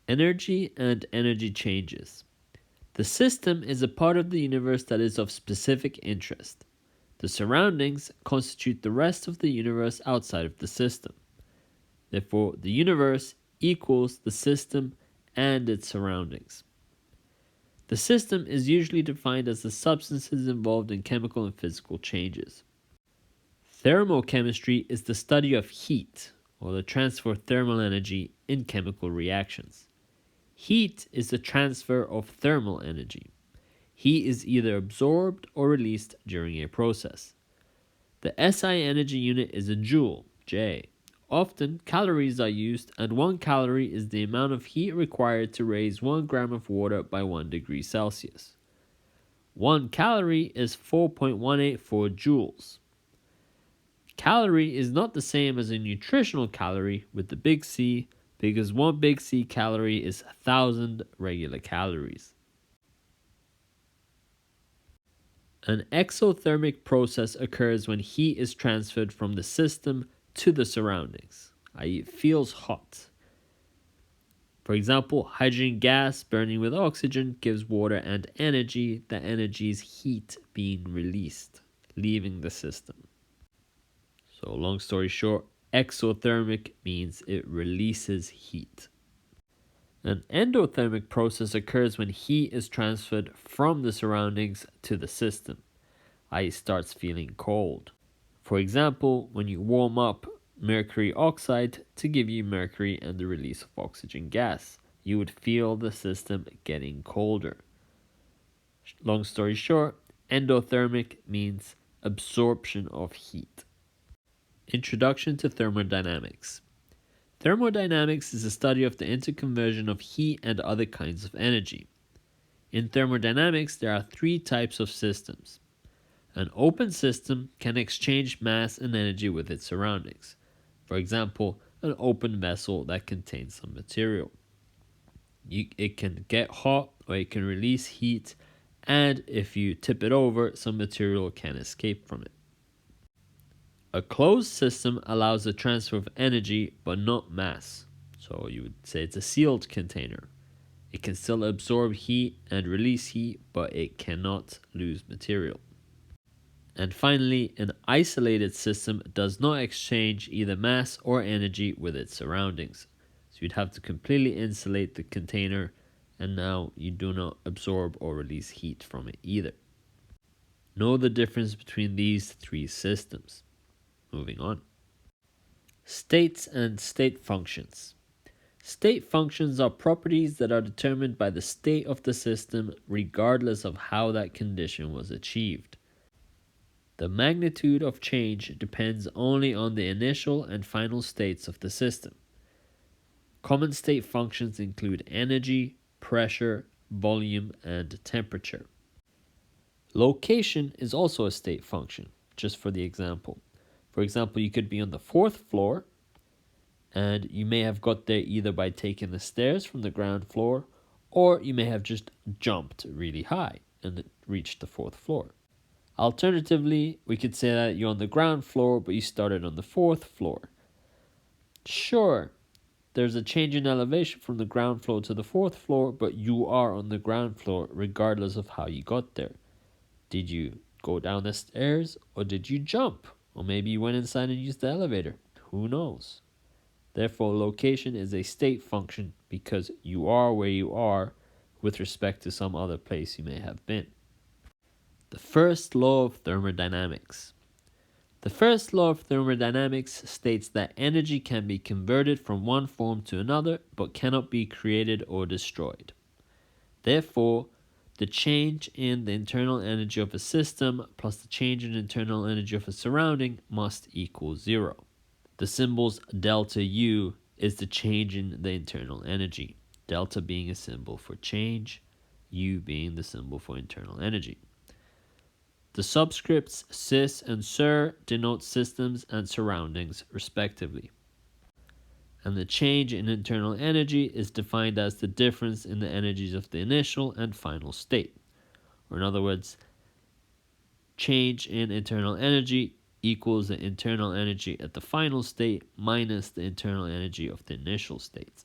Energy and energy changes. The system is a part of the universe that is of specific interest. The surroundings constitute the rest of the universe outside of the system. Therefore, the universe equals the system and its surroundings. The system is usually defined as the substances involved in chemical and physical changes. Thermochemistry is the study of heat, or the transfer of thermal energy in chemical reactions. Heat is the transfer of thermal energy. Heat is either absorbed or released during a process. The SI energy unit is a joule, J. Often, calories are used, and 1 calorie is the amount of heat required to raise 1 gram of water by 1 degree Celsius. 1 calorie is 4.184 joules. Calorie is not the same as a nutritional calorie with the big C, because 1 big C calorie is 1,000 regular calories. An exothermic process occurs when heat is transferred from the system to the surroundings, i.e. it feels hot. For example, hydrogen gas burning with oxygen gives water and energy. The energy is heat being released, leaving the system. So long story short, exothermic means it releases heat. An endothermic process occurs when heat is transferred from the surroundings to the system, i.e. starts feeling cold. For example, when you warm up mercury oxide to give you mercury and the release of oxygen gas, you would feel the system getting colder. Long story short, endothermic means absorption of heat. Introduction to Thermodynamics. Thermodynamics is a study of the interconversion of heat and other kinds of energy. In thermodynamics, there are 3 types of systems. An open system can exchange mass and energy with its surroundings. For example, an open vessel that contains some material. It can get hot or it can release heat, and if you tip it over, some material can escape from it. A closed system allows the transfer of energy but not mass. So you would say it's a sealed container. It can still absorb heat and release heat, but it cannot lose material. And finally, an isolated system does not exchange either mass or energy with its surroundings. So you'd have to completely insulate the container, and now you do not absorb or release heat from it either. Know the difference between these 3 systems. Moving on. States and state functions. State functions are properties that are determined by the state of the system regardless of how that condition was achieved. The magnitude of change depends only on the initial and final states of the system. Common state functions include energy, pressure, volume, and temperature. Location is also a state function, just for the example. For example, you could be on the 4th floor, and you may have got there either by taking the stairs from the ground floor, or you may have just jumped really high and reached the 4th floor. Alternatively, we could say that you're on the ground floor, but you started on the 4th floor. Sure, there's a change in elevation from the ground floor to the 4th floor, but you are on the ground floor regardless of how you got there. Did you go down the stairs, or did you jump? Or maybe you went inside and used the elevator. Who knows? Therefore, location is a state function because you are where you are with respect to some other place you may have been. The first law of thermodynamics. The first law of thermodynamics states that energy can be converted from one form to another, but cannot be created or destroyed. Therefore, the change in the internal energy of a system plus the change in internal energy of a surrounding must equal 0. The symbols delta U is the change in the internal energy, delta being a symbol for change, U being the symbol for internal energy. The subscripts cis and sur denote systems and surroundings respectively. And the change in internal energy is defined as the difference in the energies of the initial and final state. Or in other words, change in internal energy equals the internal energy at the final state minus the internal energy of the initial state.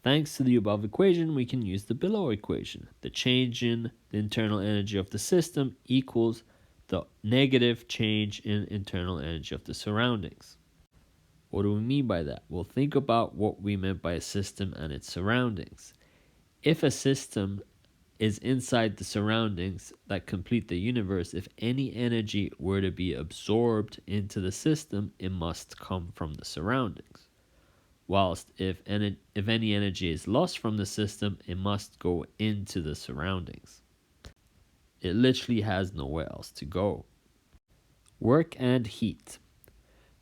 Thanks to the above equation, we can use the below equation. The change in the internal energy of the system equals the negative change in internal energy of the surroundings. What do we mean by that? Well, think about what we meant by a system and its surroundings. If a system is inside the surroundings that complete the universe, if any energy were to be absorbed into the system, it must come from the surroundings. Whilst if any energy is lost from the system, it must go into the surroundings. It literally has nowhere else to go. Work and heat.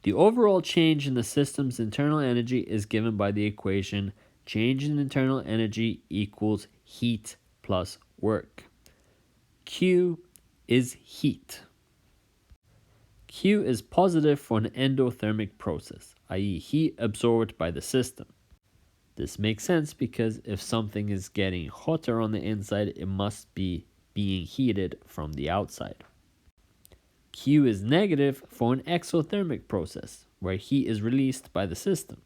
The overall change in the system's internal energy is given by the equation change in internal energy equals heat plus work. Q is heat. Q is positive for an endothermic process, i.e. heat absorbed by the system. This makes sense because if something is getting hotter on the inside, it must be being heated from the outside. Q is negative for an exothermic process, where heat is released by the system.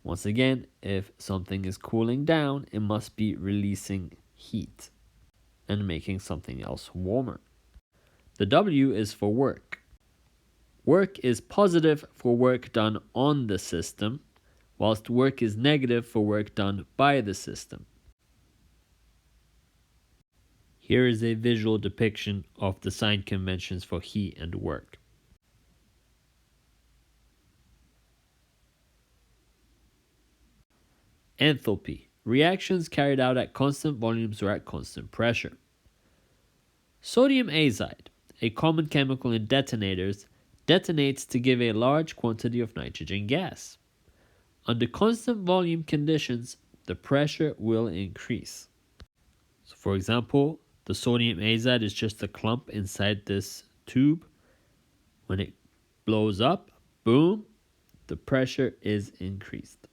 Once again, if something is cooling down, it must be releasing heat and making something else warmer. The W is for work. Work is positive for work done on the system, whilst work is negative for work done by the system. Here is a visual depiction of the sign conventions for heat and work. Enthalpy. Reactions carried out at constant volumes or at constant pressure. Sodium azide, a common chemical in detonators, detonates to give a large quantity of nitrogen gas. Under constant volume conditions, the pressure will increase. So for example, the sodium azide is just a clump inside this tube. When it blows up, boom, the pressure is increased.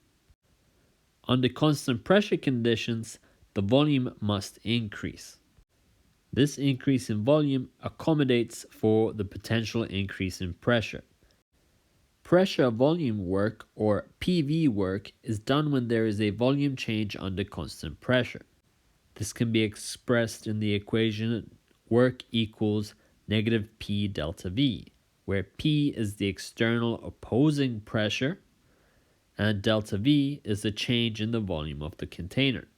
Under constant pressure conditions, the volume must increase. This increase in volume accommodates for the potential increase in pressure. Pressure volume work, or PV work, is done when there is a volume change under constant pressure. This can be expressed in the equation work equals negative P delta V, where P is the external opposing pressure and delta V is the change in the volume of the container.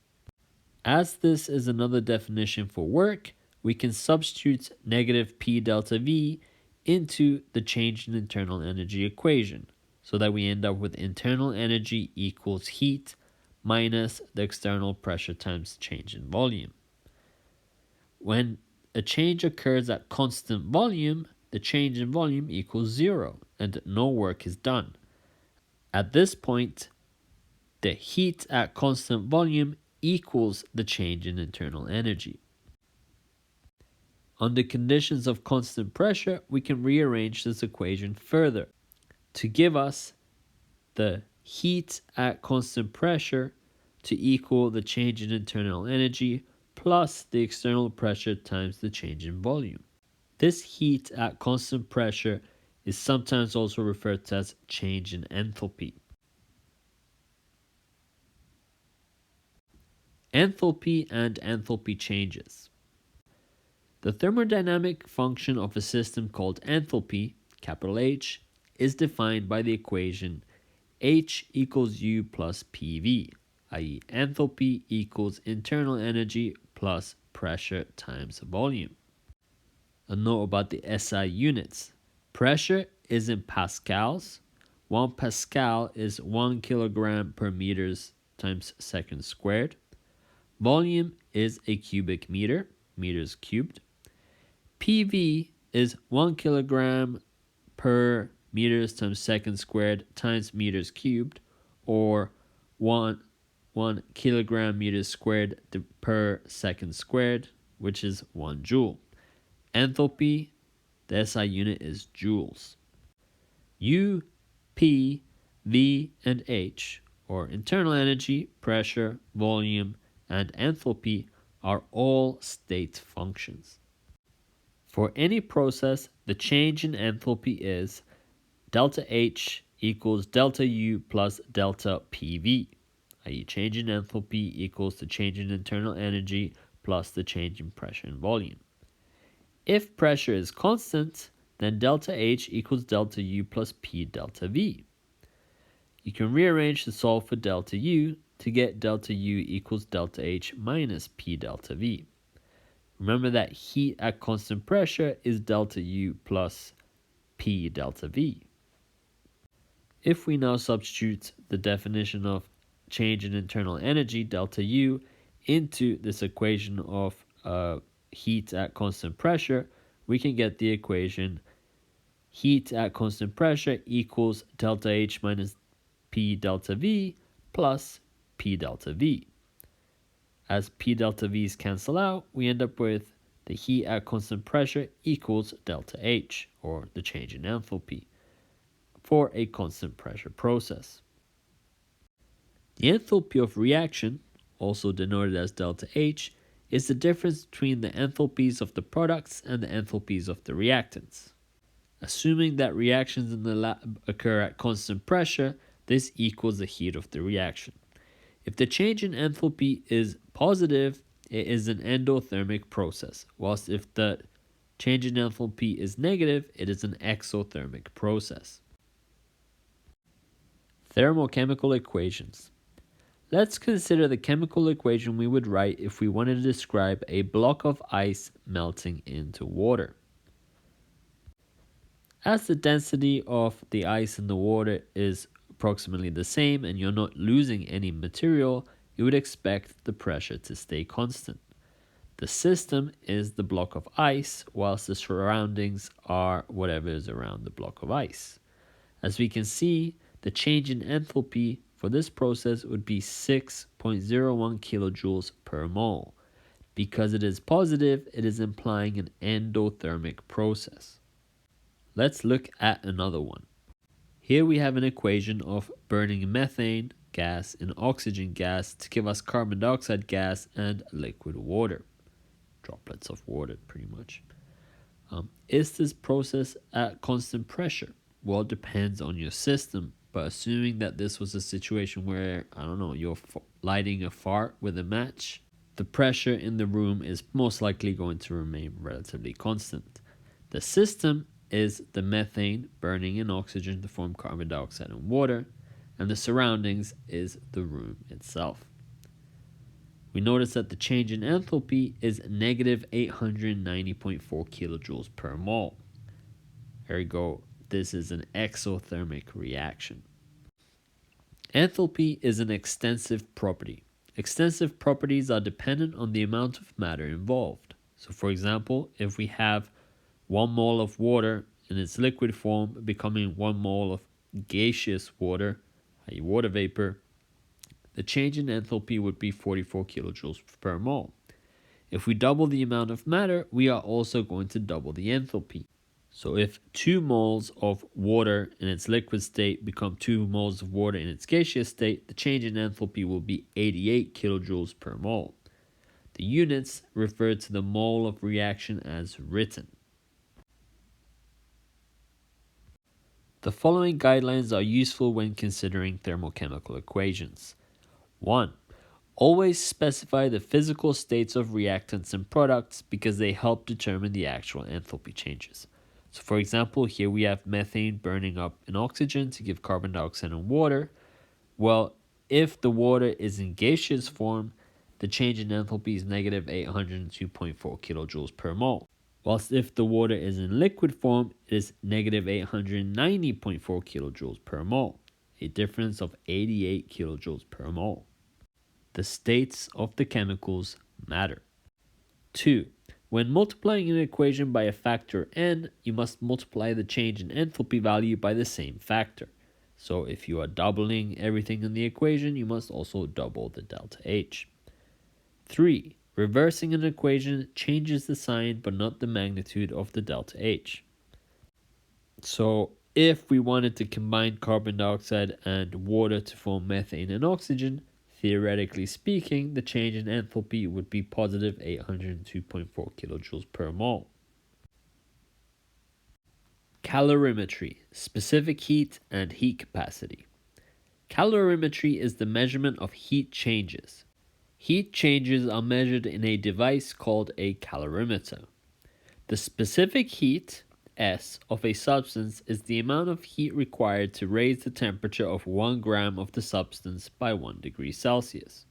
As this is another definition for work, we can substitute negative P delta V into the change in internal energy equation, so that we end up with internal energy equals heat minus the external pressure times change in volume. When a change occurs at constant volume, the change in volume equals 0 and no work is done. At this point, the heat at constant volume equals the change in internal energy. Under conditions of constant pressure, we can rearrange this equation further to give us the heat at constant pressure to equal the change in internal energy plus the external pressure times the change in volume. This heat at constant pressure is sometimes also referred to as change in enthalpy. Enthalpy and enthalpy changes. The thermodynamic function of a system called enthalpy, capital H, is defined by the equation H equals U plus PV, i.e. enthalpy equals internal energy plus pressure times volume. A note about the SI units. Pressure is in pascals. 1 pascal is 1 kilogram per meters times second squared. Volume is a cubic meter, meters cubed. PV is 1 kilogram per meters times second squared times meters cubed, or 1 kilogram meters squared per second squared, which is 1 joule. Enthalpy, the SI unit is joules. U, P, V, and H, or internal energy, pressure, volume, and enthalpy, are all state functions. For any process, the change in enthalpy is delta H equals delta U plus delta PV, i.e. change in enthalpy equals the change in internal energy plus the change in pressure and volume. If pressure is constant, then delta H equals delta U plus P delta V. You can rearrange to solve for delta U to get delta U equals delta H minus P delta V. Remember that heat at constant pressure is delta U plus P delta V. If we now substitute the definition of change in internal energy, delta U, into this equation of heat at constant pressure, we can get the equation heat at constant pressure equals delta H minus P delta V plus P delta V. As P delta V's cancel out, we end up with the heat at constant pressure equals delta H, or the change in enthalpy, for a constant pressure process. The enthalpy of reaction, also denoted as delta H, is the difference between the enthalpies of the products and the enthalpies of the reactants. Assuming that reactions in the lab occur at constant pressure, this equals the heat of the reaction. If the change in enthalpy is positive, it is an endothermic process, whilst if the change in enthalpy is negative, it is an exothermic process. Thermochemical equations. Let's consider the chemical equation we would write if we wanted to describe a block of ice melting into water. As the density of the ice in the water is approximately the same and you're not losing any material, you would expect the pressure to stay constant. The system is the block of ice, whilst the surroundings are whatever is around the block of ice. As we can see, the change in enthalpy for this process would be 6.01 kilojoules per mole. Because it is positive, it is implying an endothermic process. Let's look at another one. Here we have an equation of burning methane gas and oxygen gas to give us carbon dioxide gas and liquid water. Droplets of water, pretty much. Is this process at constant pressure? Well, it depends on your system, but assuming that this was a situation where, you're lighting a fart with a match, the pressure in the room is most likely going to remain relatively constant. The system is the methane burning in oxygen to form carbon dioxide and water, and the surroundings is the room itself. We notice that the change in enthalpy is negative 890.4 kilojoules per mole. Ergo, this is an exothermic reaction. Enthalpy is an extensive property. Extensive properties are dependent on the amount of matter involved. So for example, if we have 1 mole of water in its liquid form becoming 1 mole of gaseous water, i.e. water vapor, the change in enthalpy would be 44 kilojoules per mole. If we double the amount of matter, we are also going to double the enthalpy. So if 2 moles of water in its liquid state become 2 moles of water in its gaseous state, the change in enthalpy will be 88 kilojoules per mole. The units refer to the mole of reaction as written. The following guidelines are useful when considering thermochemical equations. 1. Always specify the physical states of reactants and products because they help determine the actual enthalpy changes. So for example, here we have methane burning up in oxygen to give carbon dioxide and water. Well, if the water is in gaseous form, the change in enthalpy is negative 802.4 kilojoules per mole. Whilst if the water is in liquid form, it is negative 890.4 kilojoules per mole, a difference of 88 kilojoules per mole. The states of the chemicals matter. 2. When multiplying an equation by a factor n, you must multiply the change in enthalpy value by the same factor. So if you are doubling everything in the equation, you must also double the delta H. 3. Reversing an equation changes the sign but not the magnitude of the delta H. So if we wanted to combine carbon dioxide and water to form methane and oxygen, theoretically speaking, the change in enthalpy would be positive 802.4 kilojoules per mole. Calorimetry, specific heat and heat capacity. Calorimetry is the measurement of heat changes. Heat changes are measured in a device called a calorimeter. The specific heat, S, of a substance is the amount of heat required to raise the temperature of 1 gram of the substance by 1 degree Celsius.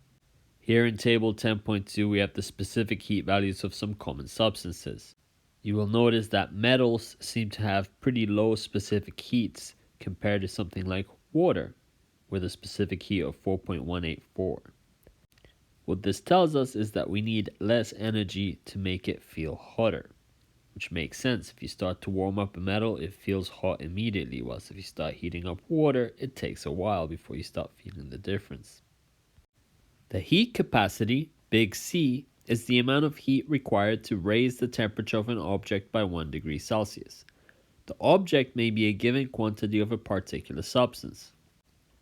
Here in table 10.2 we have the specific heat values of some common substances. You will notice that metals seem to have pretty low specific heats compared to something like water, with a specific heat of 4.184. What this tells us is that we need less energy to make it feel hotter, which makes sense. If you start to warm up a metal, it feels hot immediately, whilst if you start heating up water, it takes a while before you start feeling the difference. The heat capacity, big C, is the amount of heat required to raise the temperature of an object by 1 degree Celsius. The object may be a given quantity of a particular substance.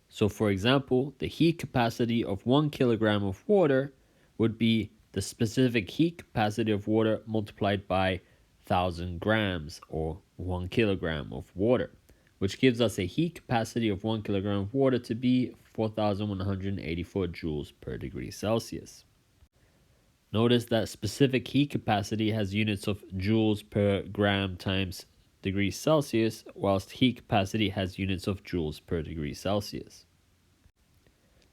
So for example, the heat capacity of 1 kilogram of water would be the specific heat capacity of water multiplied by 1,000 grams or 1 kilogram of water, which gives us a heat capacity of 1 kilogram of water to be 4,184 joules per degree Celsius. Notice that specific heat capacity has units of joules per gram times degrees Celsius, whilst heat capacity has units of joules per degree Celsius.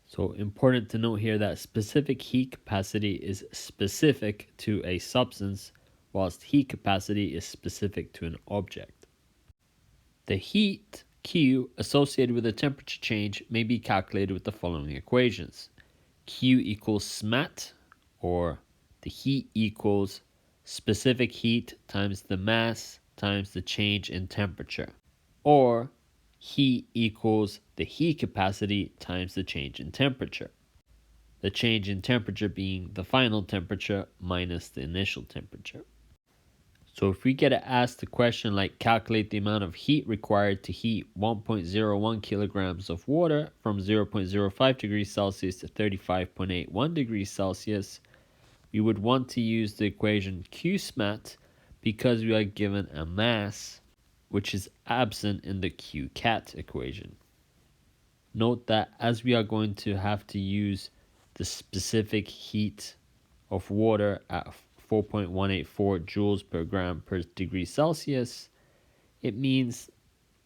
So important to note here that specific heat capacity is specific to a substance, whilst heat capacity is specific to an object. The heat Q associated with a temperature change may be calculated with the following equations. Q equals SMAT, or the heat equals specific heat times the mass times the change in temperature, or heat equals the heat capacity times the change in temperature. The change in temperature being the final temperature minus the initial temperature. So if we get asked a question like calculate the amount of heat required to heat 1.01 kilograms of water from 0.05 degrees Celsius to 35.81 degrees Celsius, we would want to use the equation QSMAT because we are given a mass which is absent in the QCAT equation. Note that as we are going to have to use the specific heat of water at 4.184 joules per gram per degree Celsius, it means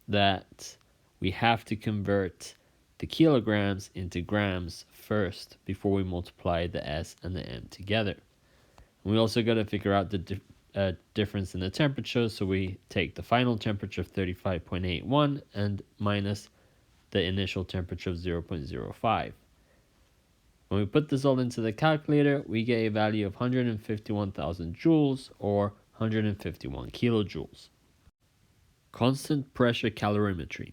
that we have to convert the kilograms into grams first before we multiply the S and the M together. And we also got to figure out the difference in the temperature, so we take the final temperature of 35.81 and minus the initial temperature of 0.05. When we put this all into the calculator, we get a value of 151,000 joules or 151 kilojoules. Constant pressure calorimetry.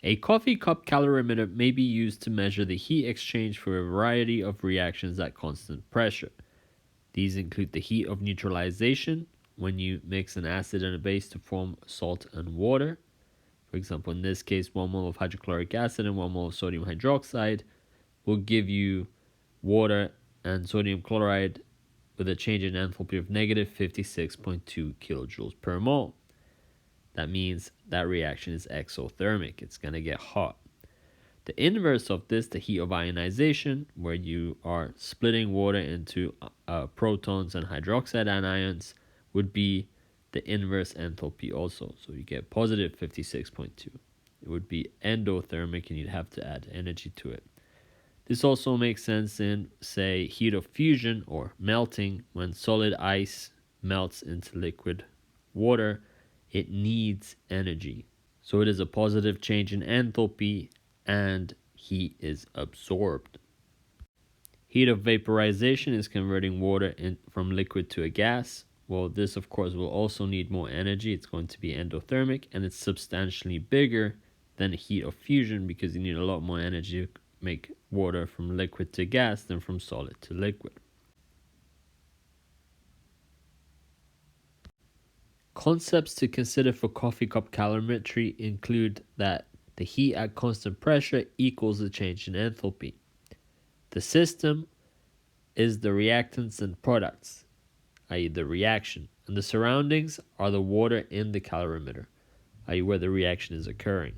A coffee cup calorimeter may be used to measure the heat exchange for a variety of reactions at constant pressure. These include the heat of neutralization, when you mix an acid and a base to form salt and water. For example, in this case, 1 mole of hydrochloric acid and 1 mole of sodium hydroxide will give you water and sodium chloride with a change in enthalpy of negative 56.2 kilojoules per mole. That means that reaction is exothermic. It's going to get hot. The inverse of this, the heat of ionization, where you are splitting water into protons and hydroxide anions, would be the inverse enthalpy also. So you get positive 56.2. It would be endothermic and you'd have to add energy to it. This also makes sense in, say, heat of fusion or melting. When solid ice melts into liquid water, it needs energy. So it is a positive change in enthalpy and heat is absorbed. Heat of vaporization is converting water from liquid to a gas. Well, this of course will also need more energy. It's going to be endothermic and it's substantially bigger than heat of fusion because you need a lot more energy to make water from liquid to gas than from solid to liquid. Concepts to consider for coffee cup calorimetry include that the heat at constant pressure equals the change in enthalpy. The system is the reactants and products, i.e. the reaction, and the surroundings are the water in the calorimeter, i.e. where the reaction is occurring.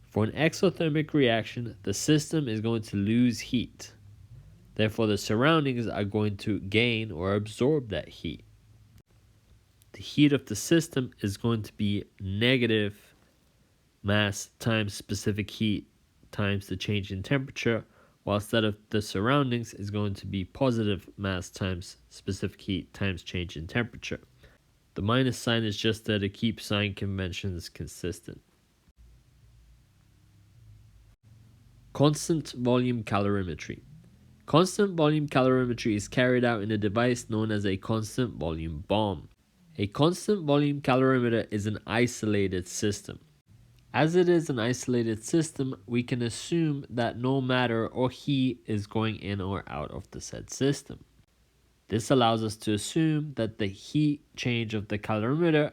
For an exothermic reaction, the system is going to lose heat. Therefore, the surroundings are going to gain or absorb that heat. The heat of the system is going to be negative mass times specific heat times the change in temperature, whilst that of the surroundings is going to be positive mass times specific heat times change in temperature. The minus sign is just there to keep sign conventions consistent. Constant volume calorimetry. Constant volume calorimetry is carried out in a device known as a constant volume bomb. A constant volume calorimeter is an isolated system. As it is an isolated system, we can assume that no matter or heat is going in or out of the said system. This allows us to assume that the heat change of the calorimeter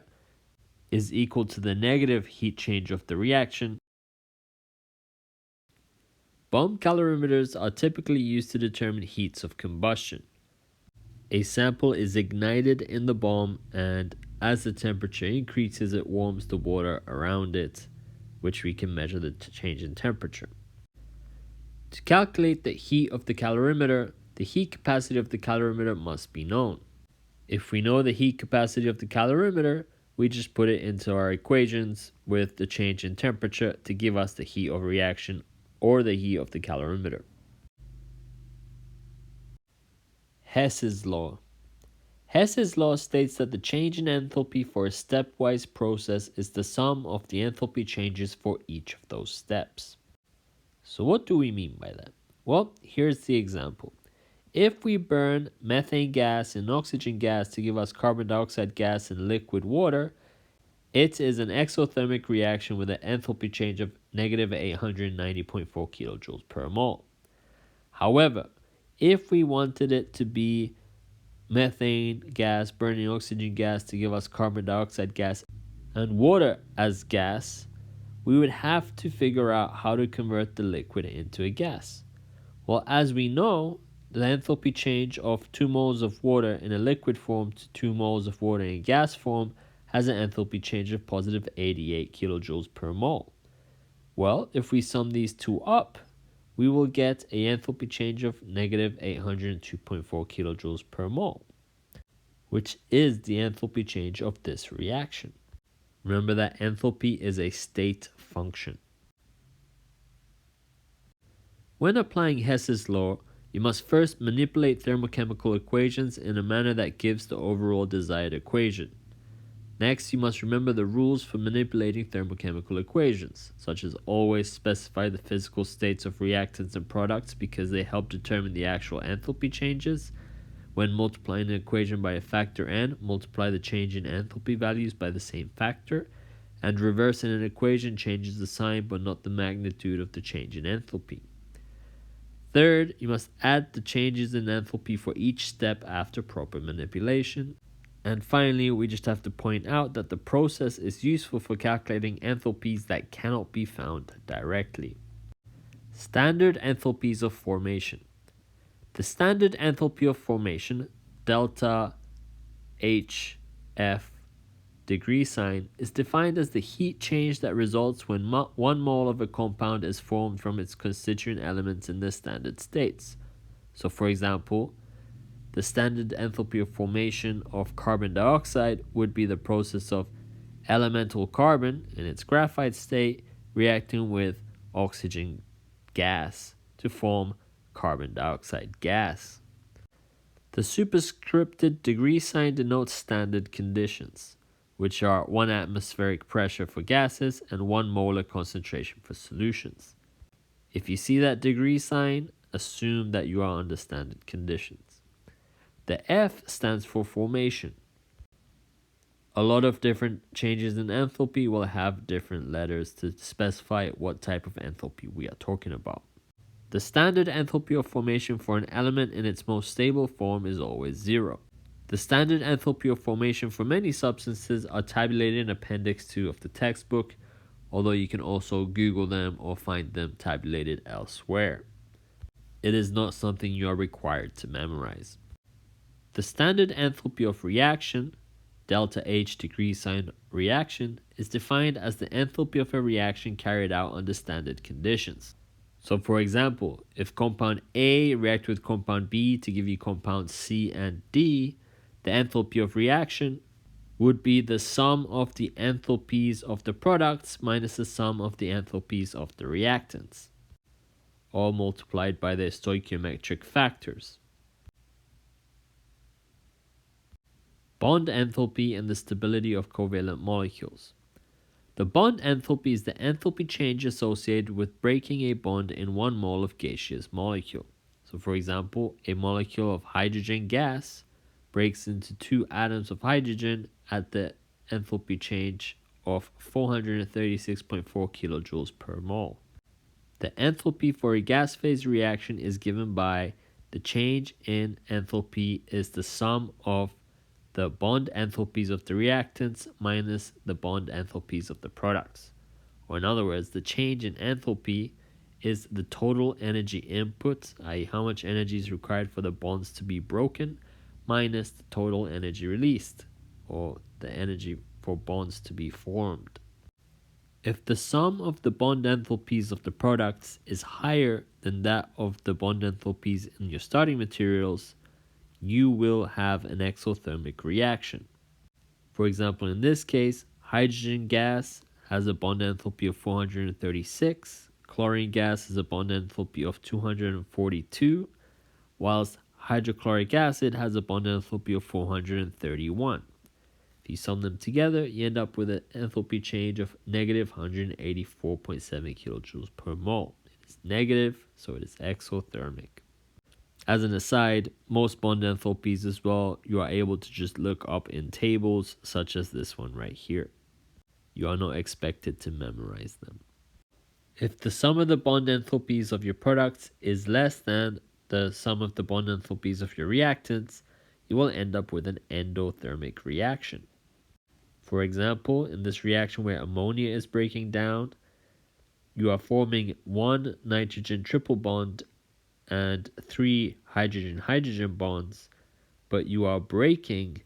is equal to the negative heat change of the reaction. Bomb calorimeters are typically used to determine heats of combustion. A sample is ignited in the bomb, and as the temperature increases, it warms the water around it, which we can measure the change in temperature. To calculate the heat of the calorimeter, the heat capacity of the calorimeter must be known. If we know the heat capacity of the calorimeter, we just put it into our equations with the change in temperature to give us the heat of reaction or the heat of the calorimeter. Hess's Law. Hess's law states that the change in enthalpy for a stepwise process is the sum of the enthalpy changes for each of those steps. So what do we mean by that? Well, here's the example. If we burn methane gas and oxygen gas to give us carbon dioxide gas and liquid water, it is an exothermic reaction with an enthalpy change of negative 890.4 kilojoules per mole. However, if we wanted it to be methane gas burning oxygen gas to give us carbon dioxide gas and water as gas, we would have to figure out how to convert the liquid into a gas. Well, as we know, the enthalpy change of 2 moles of water in a liquid form to 2 moles of water in gas form has an enthalpy change of positive 88 kilojoules per mole. Well, if we sum these two up, we will get a enthalpy change of negative 802.4 kilojoules per mole, which is the enthalpy change of this reaction. Remember that enthalpy is a state function. When applying Hess's law, you must first manipulate thermochemical equations in a manner that gives the overall desired equation. Next, you must remember the rules for manipulating thermochemical equations, such as always specify the physical states of reactants and products because they help determine the actual enthalpy changes. When multiplying an equation by a factor n, multiply the change in enthalpy values by the same factor, and reversing an equation changes the sign but not the magnitude of the change in enthalpy. Third, you must add the changes in enthalpy for each step after proper manipulation. And finally, we just have to point out that the process is useful for calculating enthalpies that cannot be found directly. Standard enthalpies of formation. The standard enthalpy of formation, delta HF degree sign, is defined as the heat change that results when 1 mole of a compound is formed from its constituent elements in the standard states. So for example, the standard enthalpy of formation of carbon dioxide would be the process of elemental carbon in its graphite state reacting with oxygen gas to form carbon dioxide gas. The superscripted degree sign denotes standard conditions, which are 1 atmospheric pressure for gases and 1 molar concentration for solutions. If you see that degree sign, assume that you are under standard conditions. The F stands for formation. A lot of different changes in enthalpy will have different letters to specify what type of enthalpy we are talking about. The standard enthalpy of formation for an element in its most stable form is always 0. The standard enthalpy of formation for many substances are tabulated in Appendix 2 of the textbook, although you can also Google them or find them tabulated elsewhere. It is not something you are required to memorize. The standard enthalpy of reaction delta H degree sign reaction is defined as the enthalpy of a reaction carried out under standard conditions. So for example, if compound A reacts with compound B to give you compound C and D, the enthalpy of reaction would be the sum of the enthalpies of the products minus the sum of the enthalpies of the reactants, all multiplied by their stoichiometric factors. Bond enthalpy and the stability of covalent molecules. The bond enthalpy is the enthalpy change associated with breaking a bond in 1 mole of gaseous molecule. So for example, a molecule of hydrogen gas breaks into 2 atoms of hydrogen at the enthalpy change of 436.4 kilojoules per mole. The enthalpy for a gas phase reaction is given by the change in enthalpy is the sum of the bond enthalpies of the reactants minus the bond enthalpies of the products. Or in other words, the change in enthalpy is the total energy input, i.e. how much energy is required for the bonds to be broken, minus the total energy released, or the energy for bonds to be formed. If the sum of the bond enthalpies of the products is higher than that of the bond enthalpies in your starting materials, you will have an exothermic reaction. For example, in this case, hydrogen gas has a bond enthalpy of 436, chlorine gas has a bond enthalpy of 242, whilst hydrochloric acid has a bond enthalpy of 431. If you sum them together, you end up with an enthalpy change of negative 184.7 kilojoules per mole. It is negative, so it is exothermic. As an aside, most bond enthalpies as well, you are able to just look up in tables such as this one right here. You are not expected to memorize them. If the sum of the bond enthalpies of your products is less than the sum of the bond enthalpies of your reactants, you will end up with an endothermic reaction. For example, in this reaction where ammonia is breaking down, you are forming 1 nitrogen triple bond and 3 hydrogen-hydrogen bonds, but you are breaking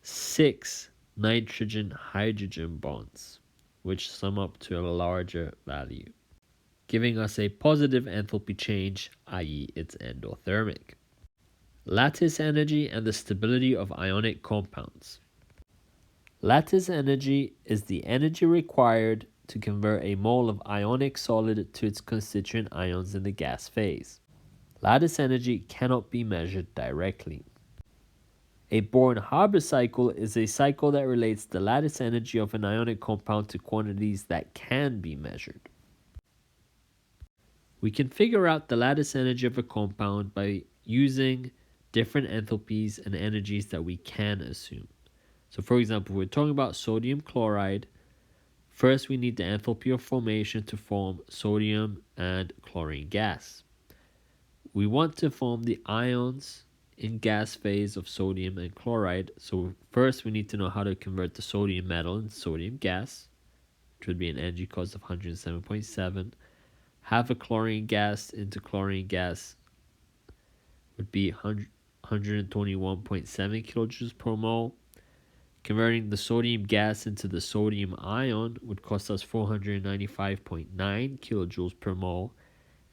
6 nitrogen-hydrogen bonds, which sum up to a larger value, giving us a positive enthalpy change, i.e. it's endothermic. Lattice energy and the stability of ionic compounds. Lattice energy is the energy required to convert a mole of ionic solid to its constituent ions in the gas phase. Lattice energy cannot be measured directly. A Born-Haber cycle is a cycle that relates the lattice energy of an ionic compound to quantities that can be measured. We can figure out the lattice energy of a compound by using different enthalpies and energies that we can assume. So for example, if we're talking about sodium chloride, first we need the enthalpy of formation to form sodium and chlorine gas. We want to form the ions in gas phase of sodium and chloride. So first we need to know how to convert the sodium metal into sodium gas, which would be an energy cost of 107.7. Half a chlorine gas into chlorine gas would be 121.7 kilojoules per mole. Converting the sodium gas into the sodium ion would cost us 495.9 kilojoules per mole.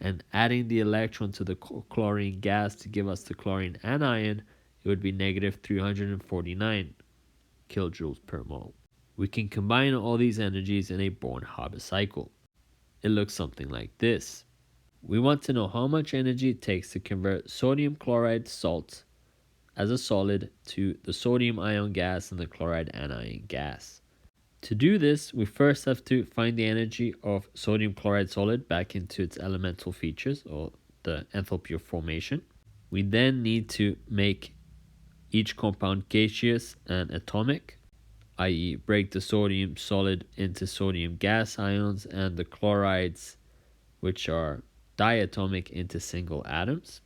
And adding the electron to the chlorine gas to give us the chlorine anion, it would be negative 349 kilojoules per mole. We can combine all these energies in a Born-Haber cycle. It looks something like this. We want to know how much energy it takes to convert sodium chloride salt as a solid to the sodium ion gas and the chloride anion gas. To do this, we first have to find the energy of sodium chloride solid back into its elemental features, or the enthalpy of formation. We then need to make each compound gaseous and atomic, i.e. break the sodium solid into sodium gas ions and the chlorides, which are diatomic, into single atoms.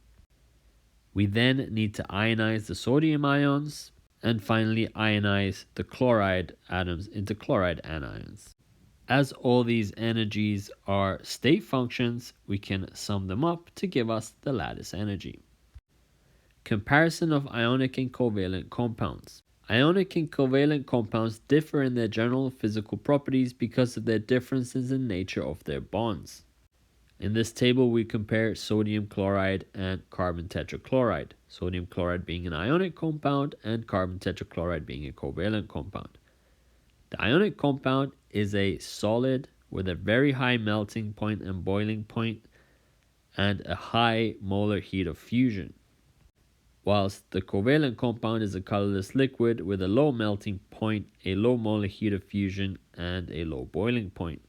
We then need to ionize the sodium ions, and finally ionize the chloride atoms into chloride anions. As all these energies are state functions, we can sum them up to give us the lattice energy. Comparison of ionic and covalent compounds. Ionic and covalent compounds differ in their general physical properties because of their differences in nature of their bonds. In this table, we compare sodium chloride and carbon tetrachloride, sodium chloride being an ionic compound and carbon tetrachloride being a covalent compound. The ionic compound is a solid with a very high melting point and boiling point and a high molar heat of fusion, whilst the covalent compound is a colorless liquid with a low melting point, a low molar heat of fusion, and a low boiling point.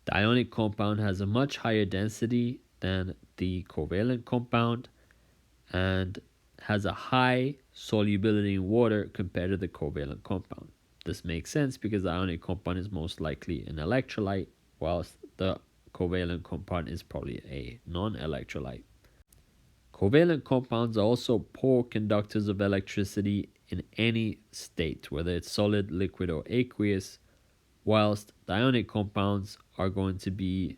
The ionic compound has a much higher density than the covalent compound and has a high solubility in water compared to the covalent compound. This makes sense because the ionic compound is most likely an electrolyte, whilst the covalent compound is probably a non-electrolyte. Covalent compounds are also poor conductors of electricity in any state, whether it's solid, liquid, or aqueous, whilst the ionic compounds are going to be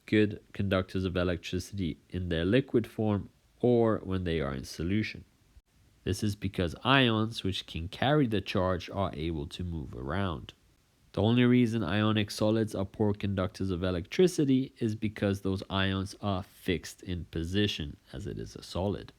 good conductors of electricity in their liquid form or when they are in solution. This is because ions, which can carry the charge, are able to move around. The only reason ionic solids are poor conductors of electricity is because those ions are fixed in position, as it is a solid.